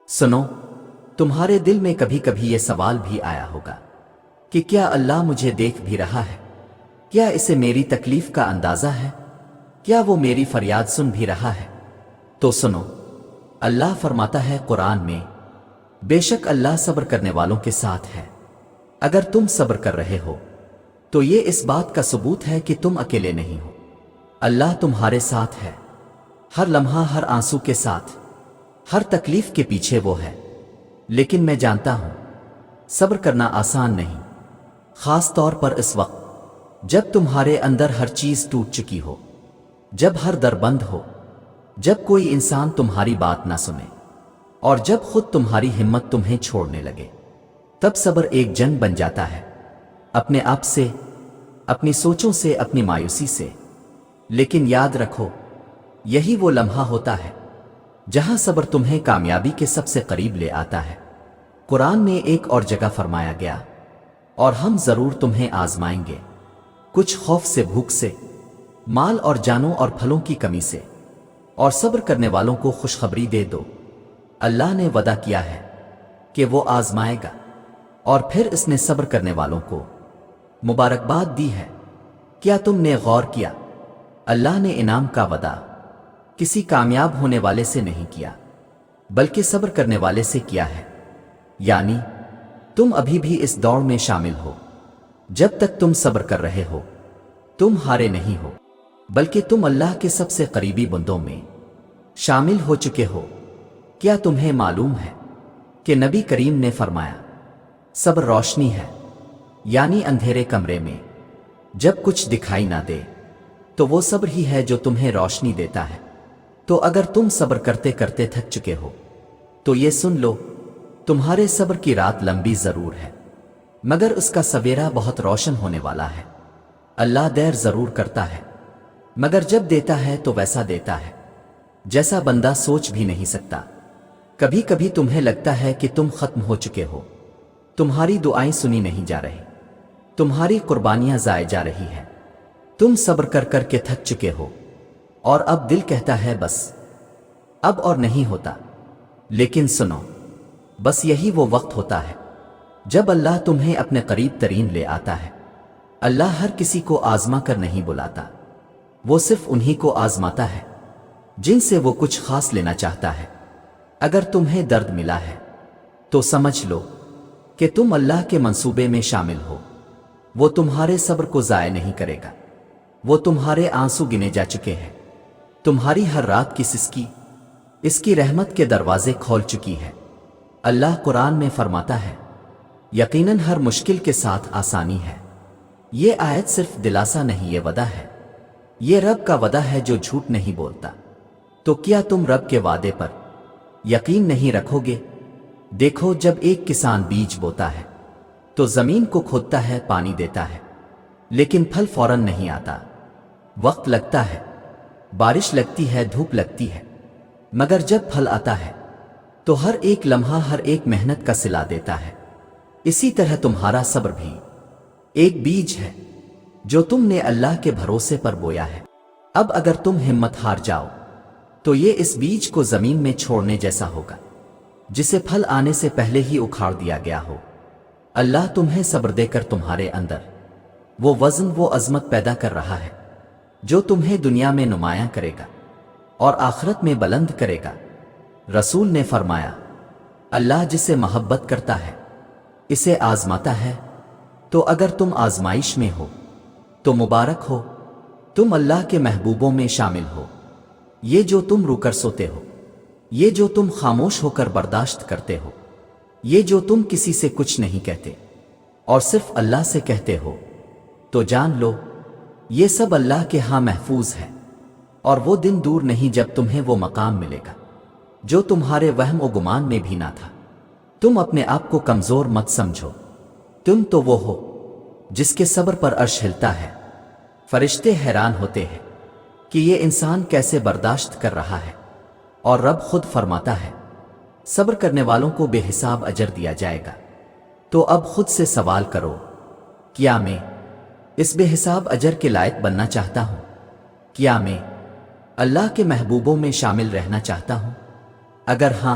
سنو، تمہارے دل میں کبھی کبھی یہ سوال بھی آیا ہوگا کہ کیا اللہ مجھے دیکھ بھی رہا ہے؟ کیا اسے میری تکلیف کا اندازہ ہے؟ کیا وہ میری فریاد سن بھی رہا ہے؟ تو سنو، اللہ فرماتا ہے قرآن میں، بے شک اللہ صبر کرنے والوں کے ساتھ ہے۔ اگر تم صبر کر رہے ہو تو یہ اس بات کا ثبوت ہے کہ تم اکیلے نہیں ہو، اللہ تمہارے ساتھ ہے، ہر لمحہ، ہر آنسو کے ساتھ، ہر تکلیف کے پیچھے وہ ہے۔ لیکن میں جانتا ہوں صبر کرنا آسان نہیں، خاص طور پر اس وقت جب تمہارے اندر ہر چیز ٹوٹ چکی ہو، جب ہر در بند ہو، جب کوئی انسان تمہاری بات نہ سنے، اور جب خود تمہاری ہمت تمہیں چھوڑنے لگے۔ تب صبر ایک جنگ بن جاتا ہے، اپنے آپ سے، اپنی سوچوں سے، اپنی مایوسی سے۔ لیکن یاد رکھو، یہی وہ لمحہ ہوتا ہے جہاں صبر تمہیں کامیابی کے سب سے قریب لے آتا ہے۔ قرآن میں ایک اور جگہ فرمایا گیا، اور ہم ضرور تمہیں آزمائیں گے، کچھ خوف سے، بھوک سے، مال اور جانوں اور پھلوں کی کمی سے، اور صبر کرنے والوں کو خوشخبری دے دو۔ اللہ نے وعدہ کیا ہے کہ وہ آزمائے گا، اور پھر اس نے صبر کرنے والوں کو مبارکباد دی ہے۔ کیا تم نے غور کیا؟ اللہ نے انعام کا وعدہ کسی کامیاب ہونے والے سے نہیں کیا، بلکہ صبر کرنے والے سے کیا ہے۔ یعنی تم ابھی بھی اس دوڑ میں شامل ہو، جب تک تم صبر کر رہے ہو تم ہارے نہیں ہو، بلکہ تم اللہ کے سب سے قریبی بندوں میں شامل ہو چکے ہو۔ کیا تمہیں معلوم ہے کہ نبی کریم نے فرمایا، صبر روشنی ہے، یعنی اندھیرے کمرے میں جب کچھ دکھائی نہ دے تو وہ صبر ہی ہے جو تمہیں روشنی دیتا ہے۔ تو اگر تم صبر کرتے کرتے تھک چکے ہو تو یہ سن لو، تمہارے صبر کی رات لمبی ضرور ہے، مگر اس کا سویرا بہت روشن ہونے والا ہے۔ اللہ دیر ضرور کرتا ہے، مگر جب دیتا ہے تو ویسا دیتا ہے جیسا بندہ سوچ بھی نہیں سکتا۔ کبھی کبھی تمہیں لگتا ہے کہ تم ختم ہو چکے ہو، تمہاری دعائیں سنی نہیں جا رہی، تمہاری قربانیاں ضائع جا رہی ہیں، تم صبر کر کر کے تھک چکے ہو، اور اب دل کہتا ہے بس، اب اور نہیں ہوتا۔ لیکن سنو، بس یہی وہ وقت ہوتا ہے جب اللہ تمہیں اپنے قریب ترین لے آتا ہے۔ اللہ ہر کسی کو آزما کر نہیں بلاتا، وہ صرف انہی کو آزماتا ہے جن سے وہ کچھ خاص لینا چاہتا ہے۔ اگر تمہیں درد ملا ہے تو سمجھ لو کہ تم اللہ کے منصوبے میں شامل ہو، وہ تمہارے صبر کو ضائع نہیں کرے گا، وہ تمہارے آنسو گنے جا چکے ہیں، تمہاری ہر رات کی سسکی اس کی رحمت کے دروازے کھول چکی ہے۔ اللہ قرآن میں فرماتا ہے، یقیناً ہر مشکل کے ساتھ آسانی ہے۔ یہ آیت صرف دلاسا نہیں، یہ وعدہ ہے، یہ رب کا وعدہ ہے جو جھوٹ نہیں بولتا۔ تو کیا تم رب کے وعدے پر یقین نہیں رکھو گے؟ دیکھو، جب ایک کسان بیج بوتا ہے تو زمین کو کھودتا ہے، پانی دیتا ہے، لیکن پھل فوراً نہیں آتا، وقت لگتا ہے، بارش لگتی ہے، دھوپ لگتی ہے، مگر جب پھل آتا ہے تو ہر ایک لمحہ، ہر ایک محنت کا صلہ دیتا ہے۔ اسی طرح تمہارا صبر بھی ایک بیج ہے جو تم نے اللہ کے بھروسے پر بویا ہے۔ اب اگر تم ہمت ہار جاؤ تو یہ اس بیج کو زمین میں چھوڑنے جیسا ہوگا جسے پھل آنے سے پہلے ہی اکھاڑ دیا گیا ہو۔ اللہ تمہیں صبر دے کر تمہارے اندر وہ وزن، وہ عظمت پیدا کر رہا ہے جو تمہیں دنیا میں نمایاں کرے گا اور آخرت میں بلند کرے گا۔ رسول نے فرمایا، اللہ جسے محبت کرتا ہے اسے آزماتا ہے۔ تو اگر تم آزمائش میں ہو تو مبارک ہو، تم اللہ کے محبوبوں میں شامل ہو۔ یہ جو تم رو کر سوتے ہو، یہ جو تم خاموش ہو کر برداشت کرتے ہو، یہ جو تم کسی سے کچھ نہیں کہتے اور صرف اللہ سے کہتے ہو، تو جان لو یہ سب اللہ کے ہاں محفوظ ہے، اور وہ دن دور نہیں جب تمہیں وہ مقام ملے گا جو تمہارے وہم و گمان میں بھی نہ تھا۔ تم اپنے آپ کو کمزور مت سمجھو، تم تو وہ ہو جس کے صبر پر عرش ہلتا ہے۔ فرشتے حیران ہوتے ہیں کہ یہ انسان کیسے برداشت کر رہا ہے، اور رب خود فرماتا ہے، صبر کرنے والوں کو بے حساب اجر دیا جائے گا۔ تو اب خود سے سوال کرو، کیا میں اس بے حساب اجر کے لائق بننا چاہتا ہوں؟ کیا میں اللہ کے محبوبوں میں شامل رہنا چاہتا ہوں؟ اگر ہاں